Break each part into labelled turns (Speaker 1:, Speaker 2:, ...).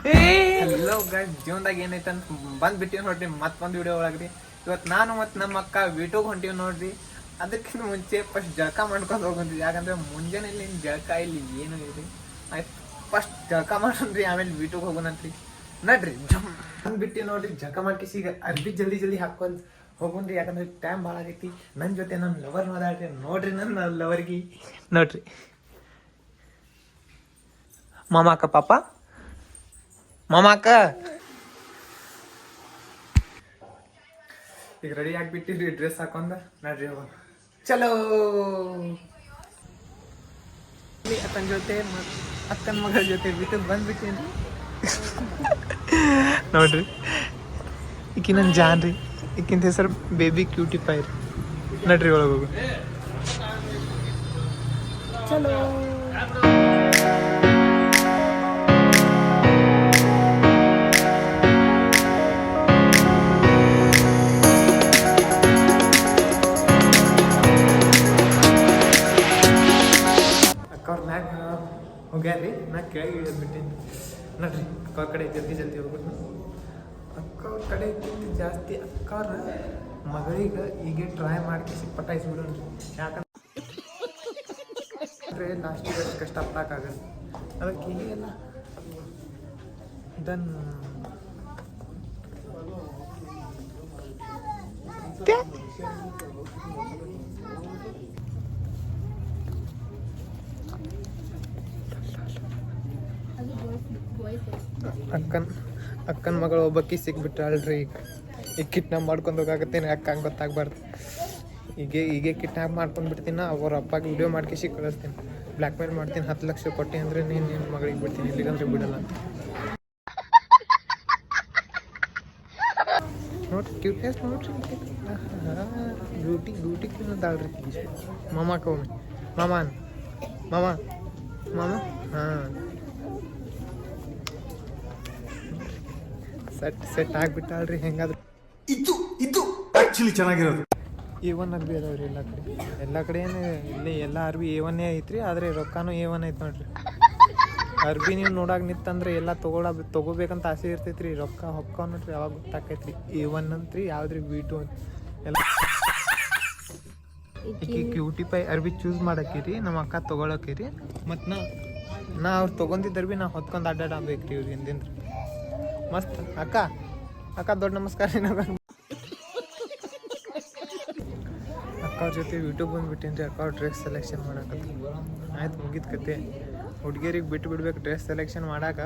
Speaker 1: Hello guys, ಜೀವನದಾಗ ಏನೈತೆ ಅಂತ ಬಂದ್ಬಿಟ್ಟಿವಿ ನೋಡ್ರಿ. ಮತ್ತೊಂದು ವಿಡಿಯೋ ಒಳಗ್ರಿ. ಇವತ್ತು ನಾನು ಮತ್ತು ನಮ್ಮ ಅಕ್ಕ ವೀಟೋಗ್ ಹೊಂಟಿವಿ ನೋಡ್ರಿ. ಅದಕ್ಕಿಂತ ಮುಂಚೆ ಫಸ್ಟ್ ಜಳಕ ಮಾಡ್ಕೊಂಡು ಹೋಗಂದ್ರಿ. ಯಾಕಂದ್ರೆ ಮುಂಜಾನೆ ಜಳಕ ಇಲ್ಲಿ ಏನು ಇಲ್ರಿ. ಆಯ್ತು, ಫಸ್ಟ್ ಜಳಕ ಮಾಡೋಣ್ರಿ, ಆಮೇಲೆ ವೀಟೋಗ್ ಹೋಗೋಣಂತ್ರಿ. ನಡ್ರಿ ಬಂದ್ಬಿಟ್ಟಿವಿ ನೋಡ್ರಿ. ಜಳಕ ಮಾಡ್ಕೇಸಿ ಈಗ ಅರ್ಬಿ ಜಲ್ದಿ ಹಾಕೊಂಡ್ ಹೋಗುಣ್ರಿ. ಯಾಕಂದ್ರೆ ಟೈಮ್ ಭಾಳ ಆಗೈತಿ. ನನ್ನ ಜೊತೆ ನನ್ನ ಲವರ್ ಮಾತಾಡ್ರಿ. ನೋಡ್ರಿ ನನ್ನ ಲವರ್ಗಿ ನೋಡ್ರಿ. ಮಾಮಾಕ ಪಾಪ ಮಾಮಾಕ ಈಗ ರೆಡಿ ಆಗಿಬಿಟ್ಟಿರಿ ಡ್ರೆಸ್ ಹಾಕೊಂಡ. ನಡ್ರಿ ಹೋಗೋಣ, ಚಲೋ. ಅಕ್ಕನ ಜೊತೆ ಅಕ್ಕನ ಮಗಳ ಜೊತೆ ಬಿಟ್ಟು ಬಂದ್ಬಿಟ್ಟೇನ್ರಿ. ನೋಡ್ರಿ, ಈಕಿ ನನ್ನ ಜಾನ್ ರೀ. ಈಕಿಂತ ಹೆಸರು ಬೇಬಿ ಕ್ಯೂಟಿ ಪೈ ರೀ. ನಡ್ರಿ ಒಳಗೆ ಹೋಗು, ಚಲೋ. ಅಕ್ಕವ್ರ ಮ್ಯಾಗ ಹೋಗ್ಯಾರ್ರಿ, ನಾ ಕೆಳಗೆ ಇಳಿದ್ಬಿಟ್ಟೇನಿ. ನೋಡ್ರಿ, ಅಕ್ಕವ್ರ ಕಡೆ ಜಲ್ದಿ ಹೋಗ್ಬಿಟ್ಟು. ಅಕ್ಕವ್ರ ಕಡೆ ಜಾಸ್ತಿ ಅಕ್ಕವ್ರ ಮಗಳಿಗೆ ಈಗ ಟ್ರೈ ಮಾಡ್ಕೇಸಿ ಪಟಾಯಿಸ್ಬಿಡೋಣ್ರಿ. ಯಾಕಂದ್ರೆ ಲಾಸ್ಟಿಗೆ ಅಷ್ಟು ಕಷ್ಟಪಡೋಕ್ಕಾಗಲ್ಲ. ಅದಕ್ಕೆ ಈಗೆಲ್ಲ ದನ್ ಅಕ್ಕನ ಮಗಳು ಒಬ್ಬಕ್ಕಿ ಸಿಕ್ಬಿಟ್ಟಾಳ್ರಿ. ಈಗ ಕಿಡ್ನಾಪ್ ಮಾಡ್ಕೊಂಡು ಹೋಗಾಕತ್ತೇನೆ. ಅಕ್ಕ ಹಂಗೆ ಗೊತ್ತಾಗ್ಬಾರ್ದು. ಈಗ ಕಿಡ್ನಾಪ್ ಮಾಡ್ಕೊಂಡು ಬಿಡ್ತೀನಿ. ಅವ್ರ ಅಪ್ಪಗೆ ವಿಡಿಯೋ ಮಾಡ್ಕೇಸಿ ಕಳಿಸ್ತೀನಿ. ಬ್ಲ್ಯಾಕ್ ಮೇಲ್ ಮಾಡ್ತೀನಿ. 10 ಲಕ್ಷ ಕೊಟ್ಟು ಅಂದರೆ ನಿನ್ನ ಮಗಳಿಗೆ ಬಿಡ್ತೀನಿ, ಇಲ್ಲಿಗಂದ್ರೆ ಬಿಡಲ್ಲ ಅಂತ. ನೋಡ್ರಿ ಕ್ಯೂಟ್ನೆಸ್ ನೋಡ್ರಿ. ಬ್ಯೂಟಿ ಅದಾಳ್ರಿ. ಮಾಮಾಕ ಒಮ್ಮೆ ಮಾಮ ಹಾಂ, ಸೆಟ್ ಆಗ್ಬಿಟ್ಟಾಳ್ರಿ. ಹೆಂಗಾದ್ರು ಇದು ಆ್ಯಕ್ಚುಲಿ ಚೆನ್ನಾಗಿರೋದು. A1 ಅರ್ಬಿ ಅದಾವ್ರಿ ಎಲ್ಲ ಕಡೆ ಏನು ಇಲ್ಲಿ ಎಲ್ಲ ಅರ್ಬಿ A1 ಐತ್ರಿ. ಆದರೆ ರೊಕ್ಕನೂ A1 ಐತೆ ನೋಡ್ರಿ. ಅರ್ಬಿ ನೀವು ನೋಡಾಕ ನಿತ್ತಂದ್ರೆ ಎಲ್ಲ ತೊಗೋಬೇಕಂತ ಆಸೆ ಇರ್ತೈತ್ರಿ. ರೊಕ್ಕ ಹೊಕ್ಕ ನೋಡ್ರಿ ಯಾವಾಗ ಗೊತ್ತಾಕೈತ್ರಿ. A1 ಅಂತ್ರಿ, ಯಾವ್ದ್ರಿ V2 ಅಂತ ಎಲ್ಲ. ಈಕಿ ಕ್ಯೂಟಿ ಪೈ ಅರ್ಬಿ ಚೂಸ್ ಮಾಡಕ್ಕಿರಿ, ನಮ್ಮ ಅಕ್ಕ ತೊಗೊಳಕ್ಕಿರಿ. ಮತ್ತು ನಾ ಅವ್ರು ತೊಗೊಂಡಿದ್ದ ಅರ್ಬಿ ನಾ ಹೊತ್ಕೊಂಡು ಅಡ್ಡಾಡಬೇಕ್ರಿ ಇವ್ರು ಹಿಂದಿಂದ. ಮಸ್ತ್ ಅಕ್ಕ ದೊಡ್ಡ ನಮಸ್ಕಾರ. ಅಕ್ಕವ್ರ ಜೊತೆ ಯೂಟ್ಯೂಬ್ ಬಂದುಬಿಟ್ಟೇನ್ರಿ. ಅಕ್ಕವ್ರ ಡ್ರೆಸ್ ಸೆಲೆಕ್ಷನ್ ಮಾಡಕತ್ತಿ. ಆಯ್ತು, ಮುಗಿದ ಕತೆ. ಹುಡುಗಿಯರಿಗೆ ಬಿಟ್ಟು ಬಿಡ್ಬೇಕು ಡ್ರೆಸ್ ಸೆಲೆಕ್ಷನ್ ಮಾಡಾಕ.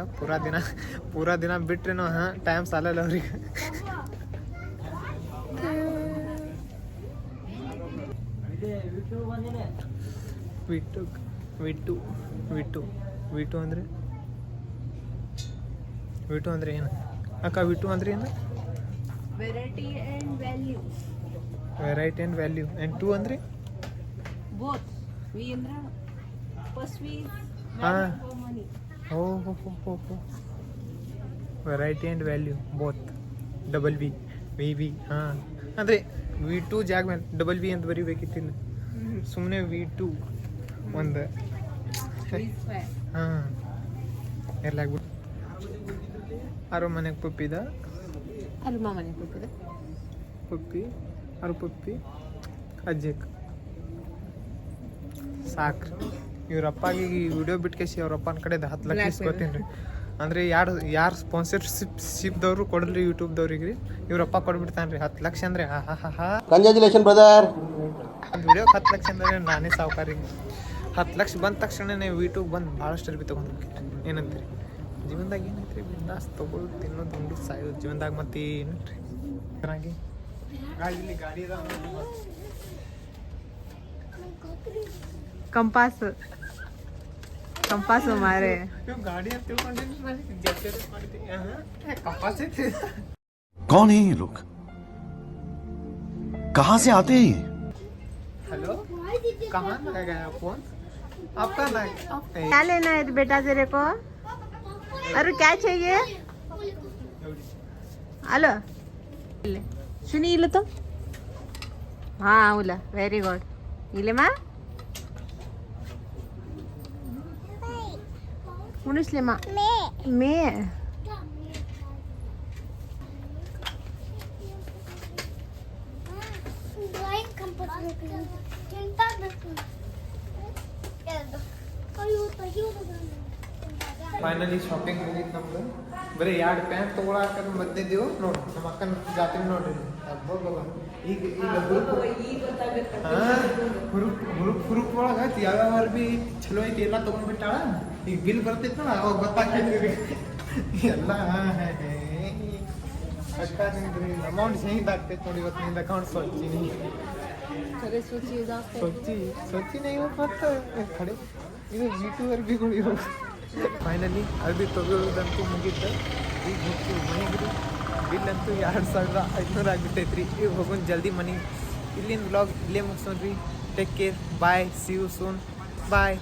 Speaker 1: ಪೂರಾ ದಿನ ಬಿಟ್ರೇನೋ ಟೈಮ್ ಸಾಲಲ್ಲ ಅವ್ರಿಗೆ. ವಿಟು ಅಂದ್ರೆ ಏನು ಅಕ್ಕ? ವಿಟು ಅಂದ್ರೆ ಏನು?
Speaker 2: Variety and
Speaker 1: value. And two ಅಂದ್ರೆ
Speaker 2: ಬೋತ್. ವಿ ಅಂದ್ರೆ ಫಸ್ಟ್ ವಿ
Speaker 1: ಹಾಂ.
Speaker 2: ಮನಿ.
Speaker 1: ಹೋ variety and value both. Double V ಹಾಂ. ಅಂದರೆ V2 ಜಾಗ ಮೇಲೆ ಡಬಲ್ ವಿ ಅಂತ ಬರೀಬೇಕಿತ್ತಿಲ್ಲ. ಸುಮ್ಮನೆ V2 ಒಂದು ಹಾಂ ಎಲ್ಲ ಆಗ್ಬಿಟ್ಟು. ಅರೋ ಮನೆಗೆ ಪುಪ್ಪಿದ ಪುಪ್ಪಿ ಅಜ್ಜಕ್ಕೆ ಸಾಕ್ರಿ. ಇವ್ರಪ್ಪಾಗಿ ಈ ವಿಡಿಯೋ ಬಿಟ್ಕೇಸಿ ಅವ್ರಪ್ಪನ ಕಡೆದು 10 ಲಕ್ಷ ಇಸ್ಕೊತೀನಿ ರೀ. ಅಂದರೆ ಯಾರು ಸ್ಪಾನ್ಸರ್ಶಿಪ್ದವರು ಕೊಡಲ್ರಿ ಯೂಟ್ಯೂಬ್ದವ್ರಿಗೆ ರೀ. ಇವ್ರಪ್ಪ ಕೊಡ್ಬಿಡ್ತಾನೆ ರೀ 10 ಲಕ್ಷ. ಅಂದರೆ
Speaker 3: ಕಂಗ್ರ್ಯಾಚುಲೇಷನ್ ಬ್ರದರ್.
Speaker 1: ಒಂದು ವಿಡಿಯೋಗೆ 10 ಲಕ್ಷ ಅಂದರೆ ನಾನೇ ಸಾವುಕಾರಿಗೆ. 10 ಲಕ್ಷ ಬಂದ ತಕ್ಷಣನೇ ಯೂಟ್ಯೂಬ್ ಬಂದು ಭಾಳಷ್ಟು ಅರ್ಬಿ ತೊಗೊಂಡ್ರಿ. ಏನಂತೀರಿ? ಜೀವನದಾಗ ಏನೈತೆ ರೀ? ಬಿಂದಾಸ್ ತೊಗೊಳ್ಳೋದು, ತಿನ್ನೋದು, ಉಂಡು ಸಾಯೋದು ಜೀವನದಾಗ. ಮತ್ತೆ ಏನೈತ್ರಿ ಚೆನ್ನಾಗಿ ಗಾಡಿ
Speaker 2: ಕಂಪಾಸು ಮಾರೆ.
Speaker 1: ಗಾಡಿ ಅಂತ ತಿಳ್ಕೊಂಡಿನಿ. ಕಂಪಾಸ್ ಐತಿ.
Speaker 3: कौन है ये लोग? कहाँ से आते हैं ये?
Speaker 1: हेलो, कहाँ लगा गया फोन आपका?
Speaker 2: क्या लेना है बेटा तेरे को? अरे क्या चाहिए? हेलो सुनी ಇಲ್ಲ तो हाँ उला वेरी गुड. ಇಲ್ಲೇ ಮಾ ಉಣಿಸ್ಲೇಮ್ಮ ಮೇ
Speaker 1: ಫೈನಲಿ ಶಾಪಿಂಗ್ ಮುಗೀತು ನಮ್ದು. ಬರೀ 2 ಪ್ಯಾಂಟ್ ತೊಗೊಳಕ್ಕೆ ಬಂದಿದ್ದೀವಿ ನೋಡಿ. ನಮ್ಮ ಅಕ್ಕನ ಜಾತ್ರೆ ನೋಡ್ರಿ. ಅಬ್ಬಬ್ಬಬ್ಬ. ಈಗ ಹುರುಪ್ ಒಳಗೆ ಯಾವ್ಯಾವ ಅರ್ಬಿ ಚಲೋ ಐತಿ ಎಲ್ಲ ತೊಗೊಂಡ್ಬಿಟ್ಟಾಳ. ಈಗ ಬಿಲ್ ಬರ್ತೈತಿ ನೋಡ, ಅವಾಗ ಗೊತ್ತಾಗ್ತೈತಿ ಎಲ್ಲ. ಅಮೌಂಟ್ ಹೆಂಗಿದಾಗ್ತೈತಿ ನೋಡಿ. ಇವತ್ತು ನಿಂದ ಅಕೌಂಟ್ ಸ್ವಚ್ಛಿನಿ ಸ್ವಚ್ಛಿನ ಇವತ್ತು ಮತ್ತೆ ಕಡೆ ಇದು ಜೀಟು ಅರ್ಬಿಗಳು ಇವಾಗ. ಫೈನಲಿ ಅರ್ಬಿ ತೊಗೊಳ್ಳೋದಂತೂ ಮುಗೀತು. ಈಗ ಹೋಗ್ತೀವಿ ಮನೆಗೆ. ಬಿಲ್ ಅಂತೂ 2500 ಆಗಿಬಿಟ್ಟೈತ್ರಿ. ಈಗ ಹೋಗೋಣ ಜಲ್ದಿ ಮನೆಗೆ. ಇಲ್ಲಿಂದ ವ್ಲಾಗ್ ಇಲ್ಲೇ ಮುಗಿಸೋಣ್ರಿ. Take care, bye, see you soon, bye.